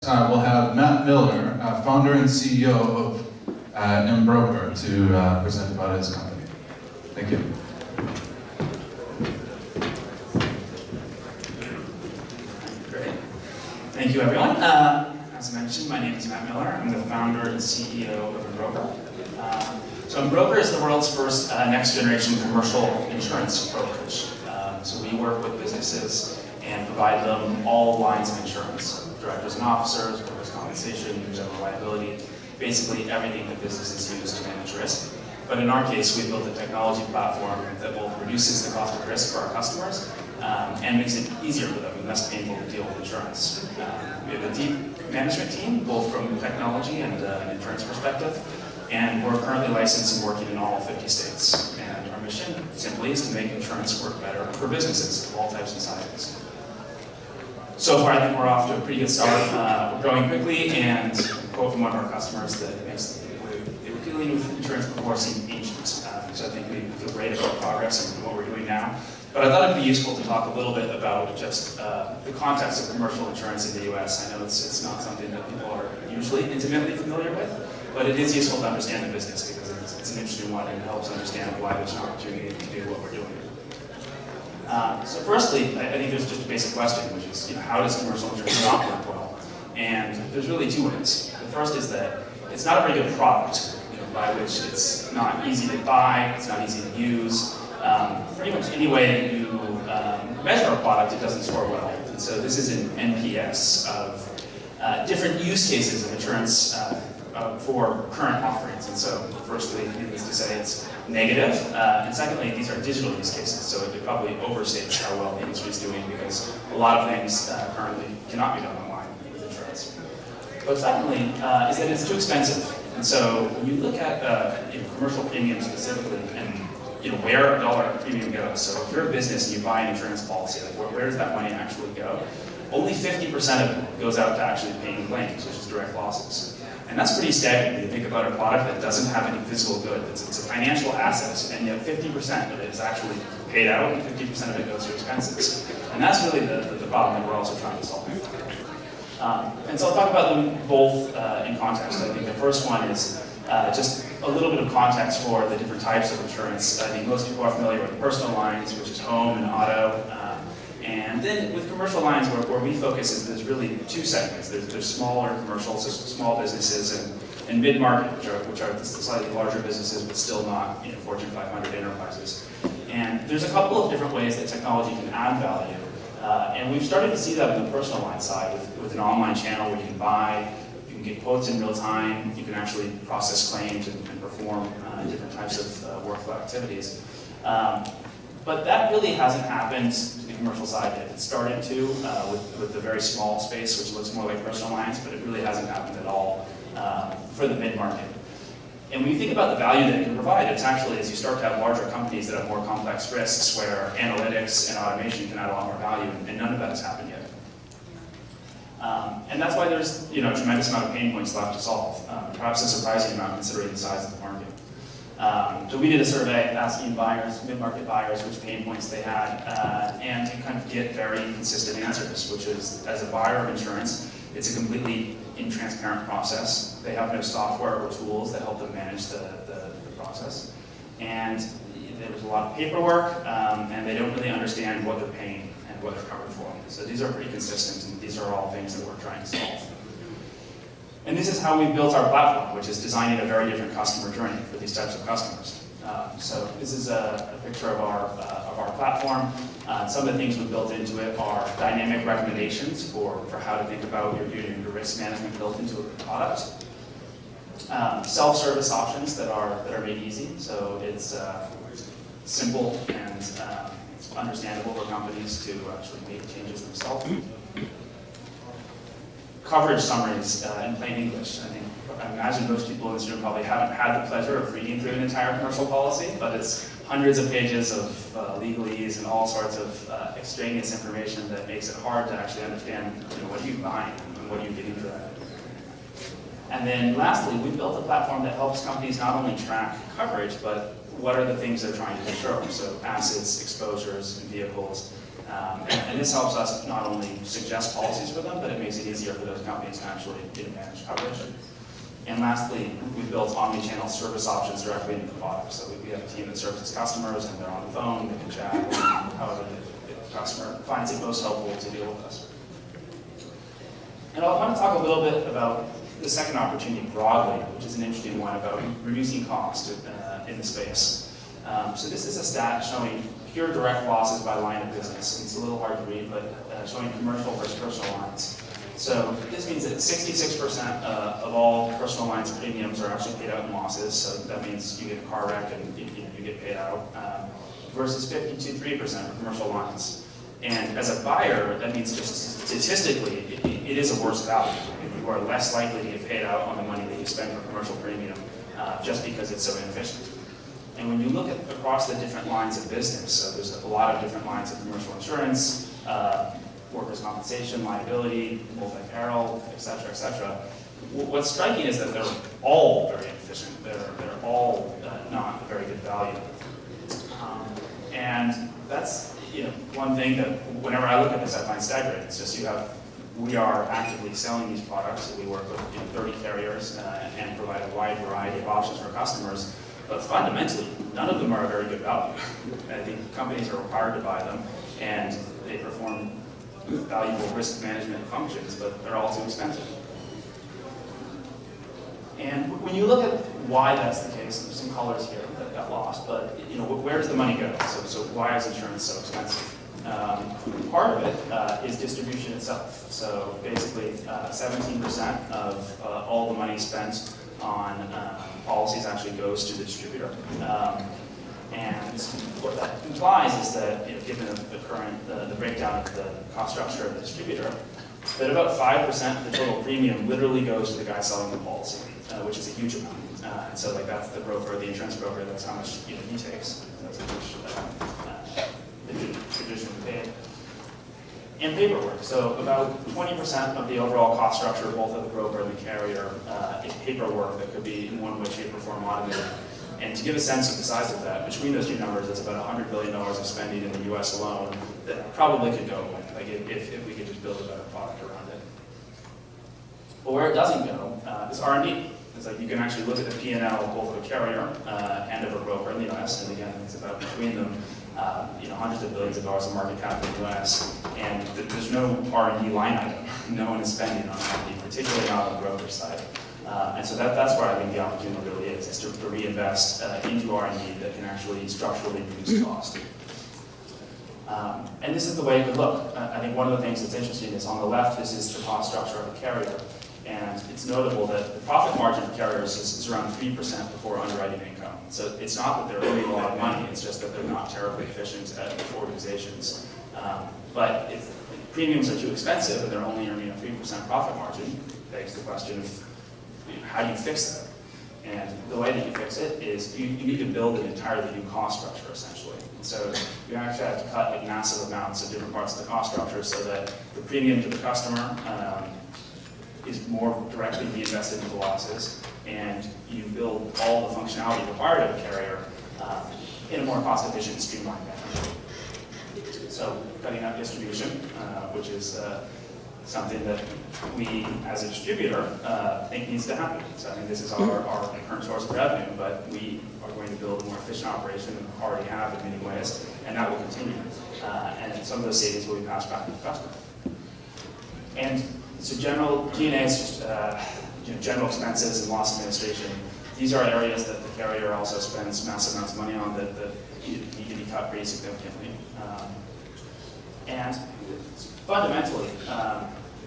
We'll have Matt Miller, founder and CEO of Embroker, to present about his company. Thank you. Great. Thank you, everyone. As mentioned, my name is Matt Miller. I'm the founder and CEO of Embroker. So Embroker is the world's first next-generation commercial insurance brokerage. So we work with businesses and provide them all lines of insurance: directors and officers, workers' compensation, general liability, basically everything that businesses use to manage risk. But in our case, we built a technology platform that both reduces the cost of risk for our customers and makes it easier for them and less painful to deal with insurance. We have a deep management team, both from technology and an insurance perspective, and we're currently licensed and working in all 50 states. And our mission simply is to make insurance work better for businesses of all types and sizes. So far, I think we're off to a pretty good start. We're growing quickly, and a quote from one of our customers that makes they were dealing with insurance before seemed ancient. So I think we feel great about progress and what we're doing now. But I thought it'd be useful to talk a little bit about just the context of commercial insurance in the U.S. I know it's not something that people are usually intimately familiar with, but it is useful to understand the business because it's an interesting one and it helps understand why there's an opportunity to do what we're doing. So firstly, I think there's just a basic question, which is, how does commercial insurance not work well? And there's really two ways. The first is that it's not a very good product, by which it's not easy to buy, it's not easy to use. Pretty much any way that you measure a product, it doesn't score well. And so this is an NPS of different use cases of insurance for current offerings. And so firstly, needless to say, it's negative. And secondly, these are digital use cases, so it probably overstates how well the industry is doing because a lot of things currently cannot be done online with insurance. But secondly, is that it's too expensive. And so when you look at commercial premium specifically, and where a dollar premium goes, so if you're a business and you buy an insurance policy, like where does that money actually go? Only 50% of it goes out to actually paying claims, which is direct losses. And that's pretty staggering when you think about a product that doesn't have any physical good. It's a financial asset, and yet 50% of it is actually paid out, and 50% of it goes to expenses. And that's really the problem that we're also trying to solve. And so I'll talk about them both in context. I think the first one is just a little bit of context for the different types of insurance. I think most people are familiar with personal lines, which is home and auto. And then with commercial lines, where we focus is there's really two segments. There's smaller commercials, so small businesses, and mid-market, which are the slightly larger businesses, but still not Fortune 500 enterprises. And there's a couple of different ways that technology can add value. And we've started to see that on the personal line side with an online channel where you can buy, you can get quotes in real time, you can actually process claims and perform different types of workflow activities. But that really hasn't happened to the commercial side yet. It started to with the very small space, which looks more like personal lines, but it really hasn't happened at all for the mid-market. And when you think about the value that it can provide, it's actually as you start to have larger companies that have more complex risks where analytics and automation can add a lot more value, and none of that has happened yet. And that's why there's a tremendous amount of pain points left to solve, perhaps a surprising amount considering the size of the market. So we did a survey asking buyers, mid-market buyers, which pain points they had, and you kind of get very consistent answers, which is, as a buyer of insurance, it's a completely intransparent process. They have no software or tools that help them manage the process. And there's a lot of paperwork, and they don't really understand what they're paying and what they're covered for. So these are pretty consistent, and these are all things that we're trying to solve. And this is how we built our platform, which is designing a very different customer journey for these types of customers. So this is a picture of our platform. Some of the things we built into it are dynamic recommendations for how to think about your risk management built into a product. Self-service options that are made easy, so it's simple and understandable for companies to actually make changes themselves. Coverage summaries in plain English. I imagine most people in this room probably haven't had the pleasure of reading through an entire commercial policy, but it's hundreds of pages of legalese and all sorts of extraneous information that makes it hard to actually understand what are you buying and what are you getting for that. And then lastly, we built a platform that helps companies not only track coverage, but what are the things they're trying to insure. So assets, exposures, and vehicles. And this helps us not only suggest policies for them, but it makes it easier for those companies to actually manage coverage. And lastly, we built omni-channel service options directly into the product. So we have a team that services customers, and they're on the phone, they can chat, however the customer finds it most helpful to deal with us. And I want to talk a little bit about the second opportunity broadly, which is an interesting one about reducing cost in the space. So this is a stat showing pure direct losses by line of business. It's a little hard to read, but showing commercial versus personal lines. So this means that 66% of all personal lines premiums are actually paid out in losses. So that means you get a car wreck and you get paid out, versus 52.3% for commercial lines. And as a buyer, that means just statistically, it is a worse value. You are less likely to get paid out on the money that you spend for commercial premium, just because it's so inefficient. And when you look at across the different lines of business, so there's a lot of different lines of commercial insurance, workers' compensation, liability, multi-peril, et cetera, what's striking is that they're all very inefficient. They're all not very good value. And that's one thing that whenever I look at this, I find staggering. It's just we are actively selling these products. We work with 30 carriers and provide a wide variety of options for customers. But fundamentally, none of them are very good value. I think companies are required to buy them, and they perform valuable risk management functions, but they're all too expensive. And when you look at why that's the case, there's some colors here that got lost, but where does the money go? So why is insurance so expensive? Part of it is distribution itself. So basically, 17% of all the money spent on policies actually goes to the distributor. And what that implies is that, given the current the breakdown of the cost structure of the distributor, that about 5% of the total premium literally goes to the guy selling the policy, which is a huge amount. And so, that's the broker, the insurance broker. That's how much he takes. That's a huge traditionally paid. And paperwork. So about 20% of the overall cost structure, both of the broker and the carrier, is paperwork that could be in one way, shape, or form automated. And to give a sense of the size of that, between those two numbers, that's about $100 billion of spending in the US alone that probably could go away, if we could just build a better product around it. But where it doesn't go is R&D. It's you can actually look at the P&L both of a carrier and of a broker in the US, and again, it's about between them, hundreds of billions of dollars of market cap in the US, and there's no R&D line item. No one is spending on R&D, particularly not on the broker side. And so that's where I think the opportunity really is to reinvest into R&D that can actually structurally reduce cost. And this is the way it could look. I think one of the things that's interesting is on the left, this is the cost structure of a carrier. And it's notable that the profit margin of carriers is around 3% before underwriting income. So it's not that they're earning a lot of money, it's just that they're not terribly efficient organizations. But if premiums are too expensive and they're only earning a 3% profit margin, begs the question of how do you fix that? And the way that you fix it is you need to build an entirely new cost structure, essentially. So you actually have to cut massive amounts of different parts of the cost structure so that the premium to the customer is more directly reinvested into losses, and you build all the functionality required of a carrier in a more cost-efficient, streamlined manner. So cutting out distribution, which is something that we, as a distributor, think needs to happen. So I think this is our current source of revenue, but we are going to build a more efficient operation and already have in many ways, and that will continue. And some of those savings will be passed back to the customer. And so general G&A is just general expenses and loss administration. These are areas that the carrier also spends massive amounts of money on that need to be cut pretty significantly. And fundamentally,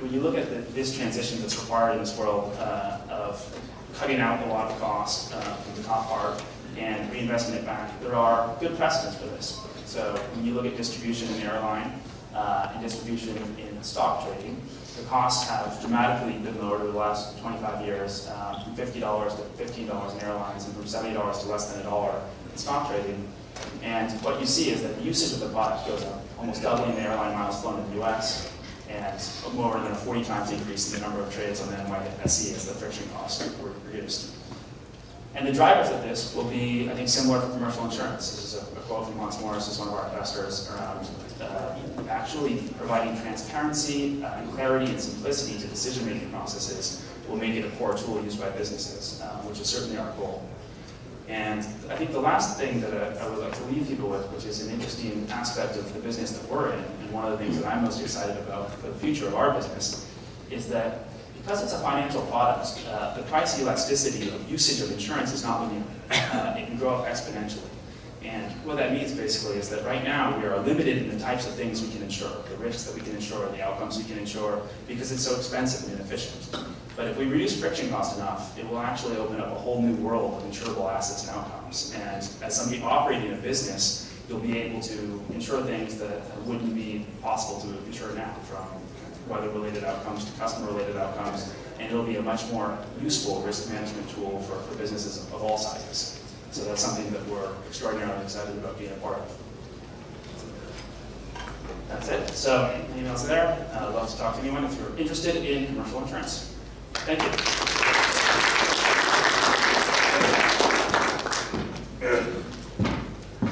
when you look at this transition that's required in this world of cutting out a lot of cost from the top part and reinvesting it back, there are good precedents for this. So when you look at distribution in the airline and distribution in stock trading, the costs have dramatically been lowered over the last 25 years, from $50 to $15 in airlines and from $70 to less than $1 in stock trading. And what you see is that the usage of the product goes up, almost doubling the airline miles flown in the US, and more than a 40 times increase in the number of trades on the NYSE as the friction costs were reduced. And the drivers of this will be, I think, similar to commercial insurance. This is a quote from Hans Morris, who's one of our investors, around actually providing transparency and clarity and simplicity to decision-making processes will make it a core tool used by businesses, which is certainly our goal. And I think the last thing that I would like to leave people with, which is an interesting aspect of the business that we're in, and one of the things that I'm most excited about for the future of our business, is that because it's a financial product, the price elasticity of usage of insurance is not linear. It can grow up exponentially. And what that means basically is that right now we are limited in the types of things we can insure, the risks that we can insure, the outcomes we can insure, because it's so expensive and inefficient. But if we reduce friction cost enough, it will actually open up a whole new world of insurable assets and outcomes. And as somebody operating a business, you'll be able to insure things that wouldn't be possible to insure now, from weather-related outcomes to customer-related outcomes, and it'll be a much more useful risk management tool for businesses of all sizes. So that's something that we're extraordinarily excited about being a part of. That's it. So, emails there. I'd love to talk to anyone if you're interested in commercial insurance. Thank you.